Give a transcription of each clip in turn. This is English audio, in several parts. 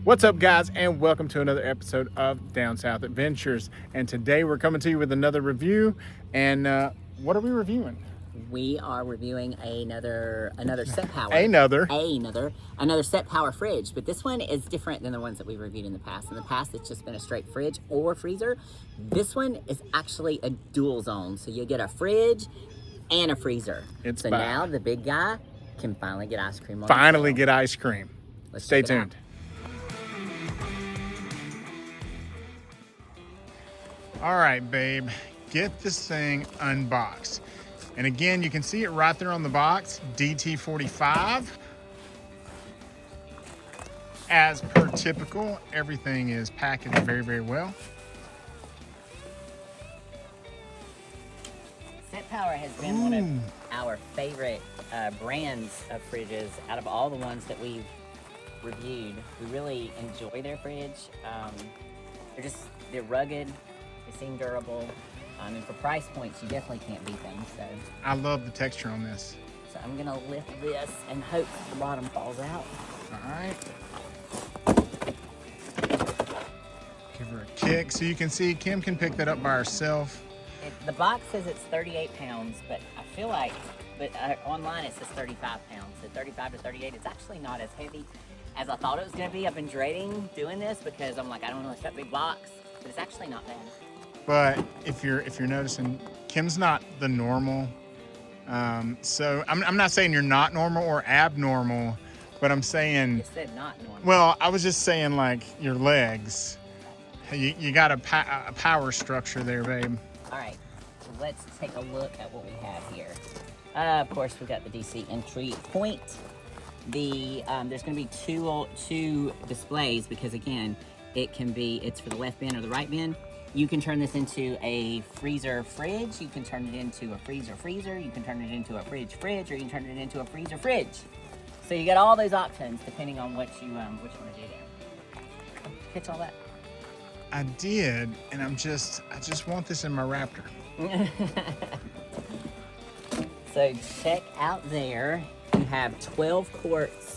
What's up, guys, and welcome to another episode of Down South Adventures. And today we're coming to you with another review. And what are we reviewing? We are reviewing another Setpower. Another Setpower fridge, but this one is different than the ones that we reviewed in the past. In the past, it's just been a straight fridge or freezer. This one is actually a dual zone, so you get a fridge and a freezer. So now the big guy can finally get ice cream. Finally get ice cream. Let's stay tuned. All right, babe, get this thing unboxed. And again, you can see it right there on the box, DT45. As per typical, everything is packaged very, very well. Setpower has been one of our favorite brands of fridges out of all the ones that we've reviewed. We really enjoy their fridge. They're rugged, they seem durable. And for price points, you definitely can't beat them. So I love the texture on this. So I'm gonna lift this and hope the bottom falls out. All right. Give her a kick. So you can see Kim can pick that up by herself. The box says it's 38 pounds, but I feel like, online it says 35 pounds. So 35 to 38, it's actually not as heavy as I thought it was gonna be. I've been dreading doing this because I'm like, I don't know, it's that big box, but it's actually not bad. But if you're noticing, Kim's not the normal. So I'm not saying you're not normal or abnormal, but I'm saying. You said not normal. Well, I was just saying like your legs. You got a power structure there, babe. All right, so let's take a look at what we have here. Of course, we got the DC entry point. There's going to be two displays because again, it's for the left bin or the right bin. You can turn this into a freezer fridge. You can turn it into a freezer freezer. You can turn it into a fridge fridge, or you can turn it into a freezer fridge. So you got all those options depending on what you want to do there. Catch all that? I did, and I just want this in my Raptor. So check out there. You have 12 quarts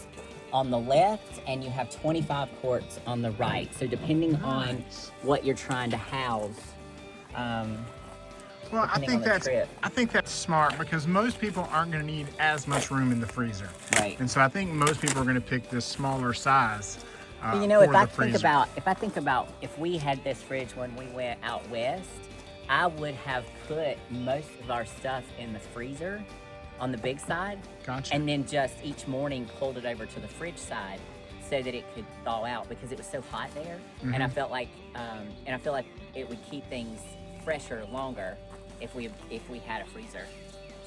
on the left, and you have 25 quarts on the right. So depending on what you're trying to house, well, I think that's smart because most people aren't going to need as much room in the freezer. Right. And so I think most people are going to pick this smaller size. You know, if I think about if we had this fridge when we went out west, I would have put most of our stuff in the freezer on the big side. Gotcha. And then just each morning pulled it over to the fridge side so that it could thaw out because it was so hot there. And I felt like it would keep things fresher longer if we had a freezer.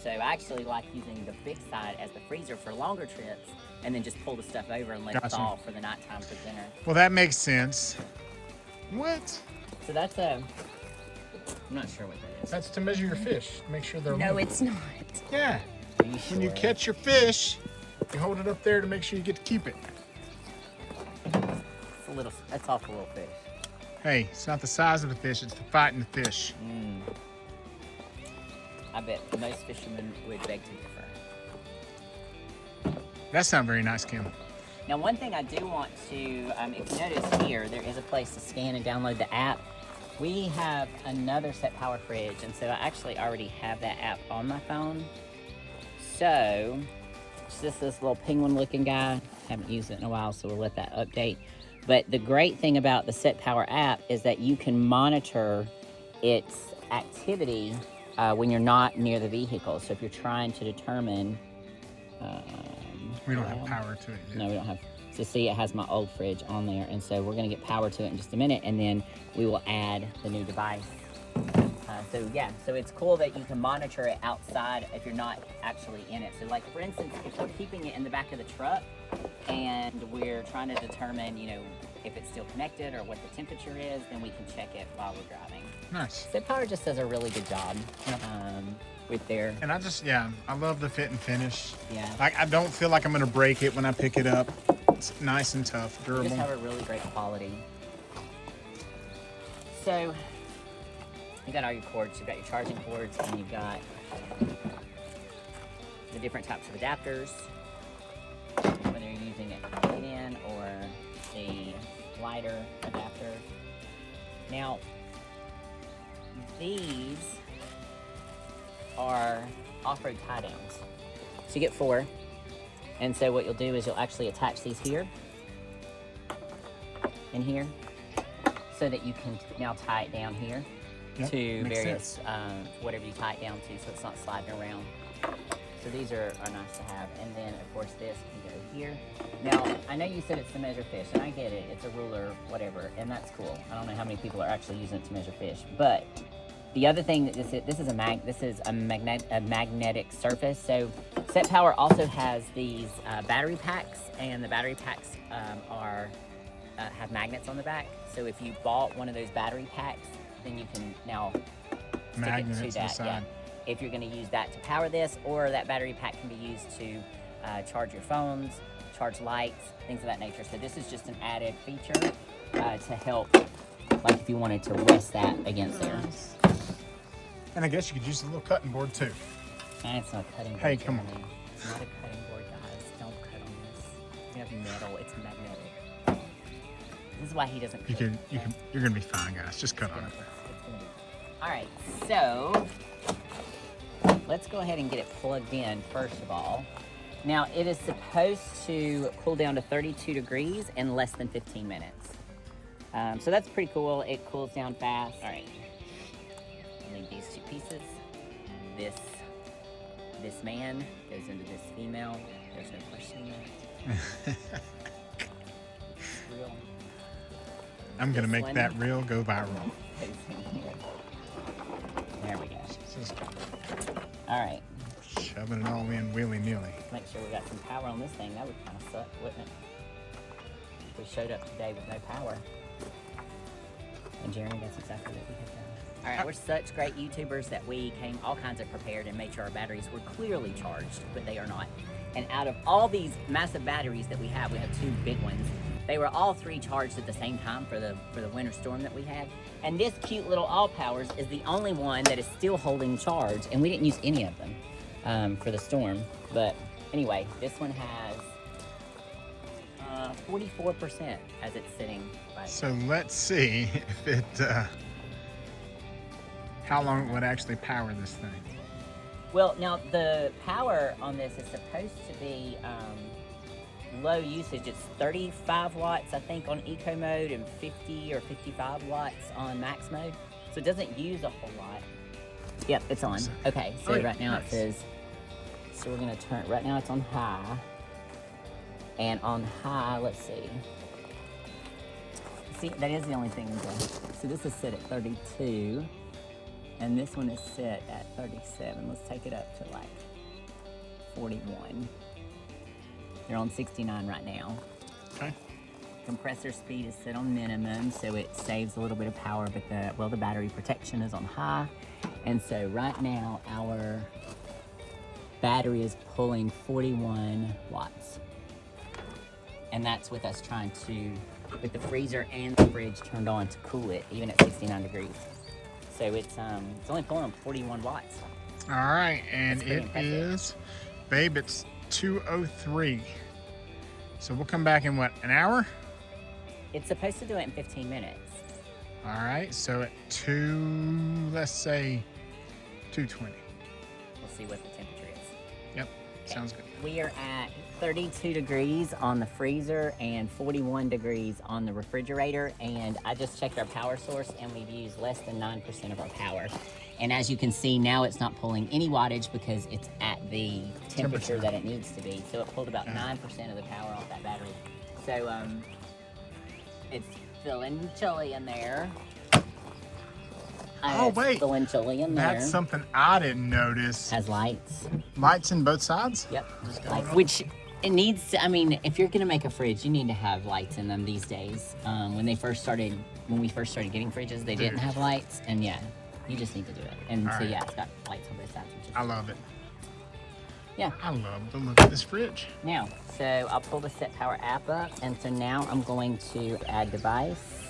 So I actually like using the big side as the freezer for longer trips and then just pull the stuff over and let it thaw for the nighttime for dinner. Well, that makes sense. What? So that's I'm not sure what that is. That's to measure your fish. Make sure they're No, it's not. Yeah. Are you sure? When you catch your fish, you hold it up there to make sure you get to keep it. That's awful little fish. Hey, it's not the size of the fish, it's the fight in the fish. I bet most fishermen would beg to differ. That's not very nice, Kim. Now, one thing I do want to, if you notice here, there is a place to scan and download the app. We have another Setpower fridge, and so I actually already have that app on my phone. So, it's just this little penguin looking guy. Haven't used it in a while, so we'll let that update. But the great thing about the Setpower app is that you can monitor its activity when you're not near the vehicle. So if you're trying to determine... we don't have power to it yet. No, we don't have... So see, it has my old fridge on there, and so we're going to get power to it in just a minute, and then we will add the new device. So it's cool that you can monitor it outside if you're not actually in it. So like, for instance, if we're keeping it in the back of the truck and we're trying to determine, if it's still connected or what the temperature is, then we can check it while we're driving. Nice. Setpower just does a really good job with their... And I love the fit and finish. Yeah. Like, I don't feel like I'm going to break it when I pick it up. It's nice and tough, durable. You just have a really great quality. So, you got all your cords. You've got your charging cords, and you've got the different types of adapters, whether you're using it in or the lighter adapter. Now, these are off-road tie downs. So you get 4. And so what you'll do is you'll actually attach these here and here so that you can now tie it down here to various, whatever you tie it down to, so it's not sliding around. So these are nice to have. And then of course this can go here. Now, I know you said it's to measure fish, and I get it. It's a ruler, whatever, and that's cool. I don't know how many people are actually using it to measure fish, but the other thing that this is a magnetic surface. So Setpower also has these battery packs, and the battery packs have magnets on the back. So if you bought one of those battery packs, then you can now stick it to that. Yeah. If you're going to use that to power this, or that battery pack can be used to charge your phones, charge lights, things of that nature. So this is just an added feature to help, like if you wanted to rest that against there. And I guess you could use a little cutting board too. And it's not a cutting board. Hey, come on. It's not a cutting board, guys. Don't cut on this. You have metal. It's magnetic. This is why he doesn't cook. You're gonna be fine, guys. Just cut on it. All right, so let's go ahead and get it plugged in first of all. Now, it is supposed to cool down to 32 degrees in less than 15 minutes. So that's pretty cool. It cools down fast. All right. I need these 2 pieces. This man goes into this female. There's no question in that. Real. I'm gonna make that reel go viral. There we go. All right. Shoving it all in willy-nilly. Make sure we got some power on this thing. That would kind of suck, wouldn't it? If we showed up today with no power. And Jeremy, that's exactly what we have done. All right, we're such great YouTubers that we came all kinds of prepared and made sure our batteries were clearly charged, but they are not. And out of all these massive batteries that we have 2 big ones. They were all 3 charged at the same time for the winter storm that we had. And this cute little All Powers is the only one that is still holding charge, and we didn't use any of them for the storm. But anyway, this one has 44% as it's sitting. So let's see if it, how long it would actually power this thing. Well, now the power on this is supposed to be low usage. It's 35 watts, I think, on eco mode and 50 or 55 watts on max mode. So it doesn't use a whole lot. Yep, it's on. Okay, so right now it says, so we're gonna turn, right now it's on high. And on high, let's see. See, that is the only thing. So this is set at 32. And this one is set at 37. Let's take it up to like 41. They're on 69 right now. Okay. Compressor speed is set on minimum, so it saves a little bit of power, but the battery protection is on high. And so right now our battery is pulling 41 watts. And that's with us trying to, with the freezer and the fridge turned on to cool it, even at 69 degrees. So it's only pulling 41 watts. All right, and it impressive. is, babe, it's 2:03. So we'll come back in what, an hour? It's supposed to do it in 15 minutes. All right, so at let's say 2:20. We'll see what the temperature is. Yep, sounds good. We are at 32 degrees on the freezer and 41 degrees on the refrigerator. And I just checked our power source and we've used less than 9% of our power. And as you can see, now it's not pulling any wattage because it's at the temperature that it needs to be. So it pulled about 9% of the power off that battery. So it's feeling chilly in there. Oh, wait. Feeling chilly in there. That's something I didn't notice. Has lights. Lights in both sides? Yep. Which it needs to, I mean, if you're gonna make a fridge, you need to have lights in them these days. When we first started getting fridges, they didn't have lights, and yeah, you just need to do it. And so yeah, it's got lights on both sides. Which is I love it. Yeah. I love the look of this fridge. Now, so I'll pull the Setpower app up, and so now I'm going to add device.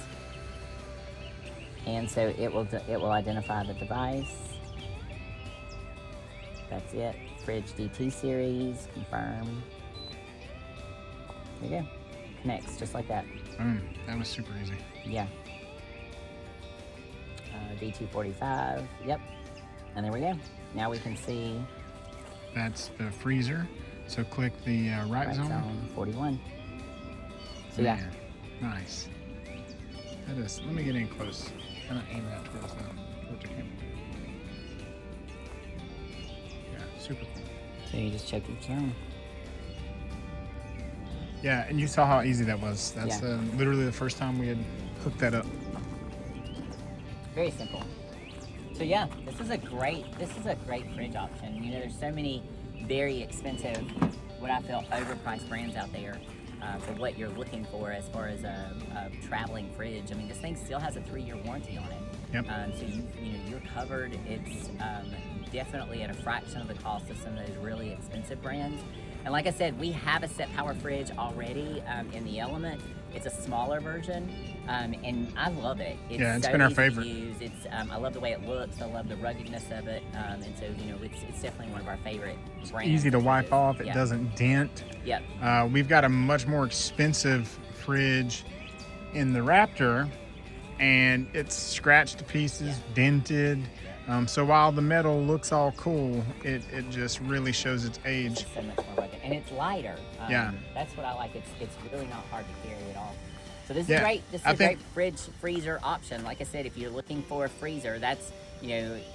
And so it will identify the device. That's it. Fridge DT series, confirm. There you go. Connects just like that. Boom. That was super easy. Yeah. DT45. Yep. And there we go. Now we can see. That's the freezer. So click the right zone. 41. So Man, yeah. Nice. That is. Let me get in close. Kind of aim that towards the camera. Yeah, super cool. So you just check your zone. Yeah, and you saw how easy that was. That's literally the first time we had hooked that up. Very simple. So yeah, this is a great fridge option. You know, there's so many very expensive, what I feel overpriced brands out there for what you're looking for as far as a traveling fridge. I mean, this thing still has a 3-year warranty on it. Yep. So you're covered. It's definitely at a fraction of the cost of some of those really expensive brands. And like I said, we have a Setpower fridge already in the Element. It's a smaller version, and I love it. It's been our favorite. To use. It's I love the way it looks. I love the ruggedness of it, and so it's definitely one of our favorite brands. Easy to wipe off. It doesn't dent. Yep. We've got a much more expensive fridge in the Raptor, and it's scratched to pieces, dented. So while the metal looks all cool, it just really shows its age. It's so much more rugged, and it's lighter. Yeah. That's what I like. It's really not hard to carry at all. So this is great. This is a great fridge freezer option. Like I said, if you're looking for a freezer, that's,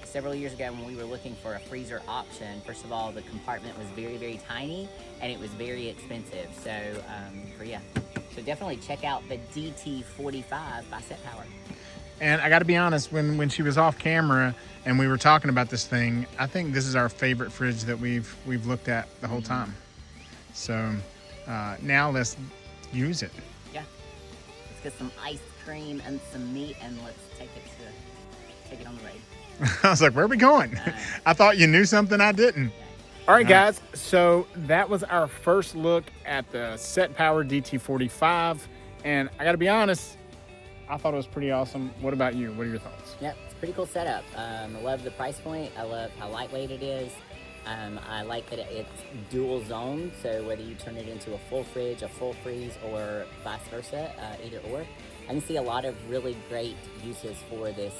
several years ago when we were looking for a freezer option, first of all, the compartment was very, very tiny and it was very expensive. So, so definitely check out the DT45 by Setpower. And I got to be honest, when she was off camera and we were talking about this thing, I think this is our favorite fridge that we've looked at the whole time. So now let's use it. Yeah. Let's get some ice cream and some meat, and let's take it on the road. I was like, where are we going? I thought you knew something I didn't. All right, guys. So that was our first look at the Setpower DT45. And I got to be honest, I thought it was pretty awesome. What about you? What are your thoughts? Yep, it's a pretty cool setup. I love the price point. I love how lightweight it is. I like that it's dual zone, so whether you turn it into a full fridge, a full freeze, or vice versa, either or. I can see a lot of really great uses for this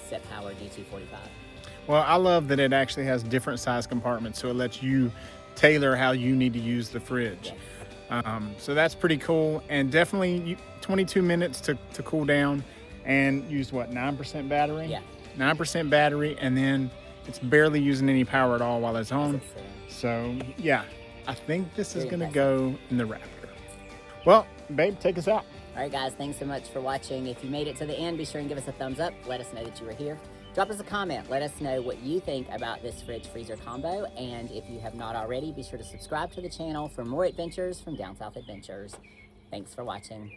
Setpower DT45. Well, I love that it actually has different size compartments, so it lets you tailor how you need to use the fridge. Yes. So that's pretty cool, and definitely 22 minutes to cool down, and used what, 9% battery? Yeah. 9% battery, and then it's barely using any power at all while it's on. So yeah, I think this is gonna go in the Raptor. Well, babe, take us out. All right, guys, thanks so much for watching. If you made it to the end, be sure and give us a thumbs up. Let us know that you were here. Drop us a comment. Let us know what you think about this fridge freezer combo. And if you have not already, be sure to subscribe to the channel for more adventures from Down South Adventures. Thanks for watching.